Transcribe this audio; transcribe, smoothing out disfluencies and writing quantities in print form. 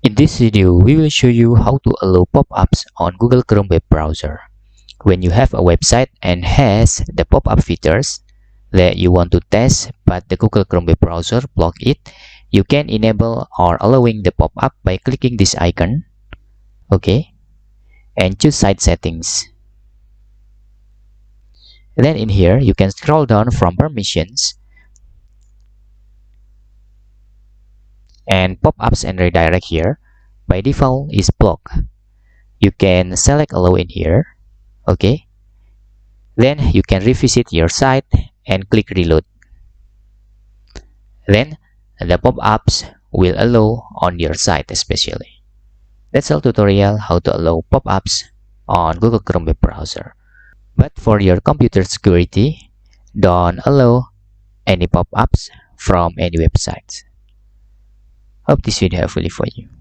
In this video, we will show you how to allow pop-ups on Google Chrome web browser. When you have a website and has the pop-up features that you want to test but the Google Chrome web browser block it, you can enable or allowing the pop-up by clicking this icon, okay, and choose site settings. Then in here, you can scroll down from permissions and pop-ups and redirect here. By default is block. You can select allow in here, okay. Then you can revisit your site and click reload. Then the pop-ups will allow on your site especially. That's all tutorial how to allow pop-ups on Google Chrome web browser. But for your computer security, don't allow any pop-ups from any websites. Hope this video helpful for you.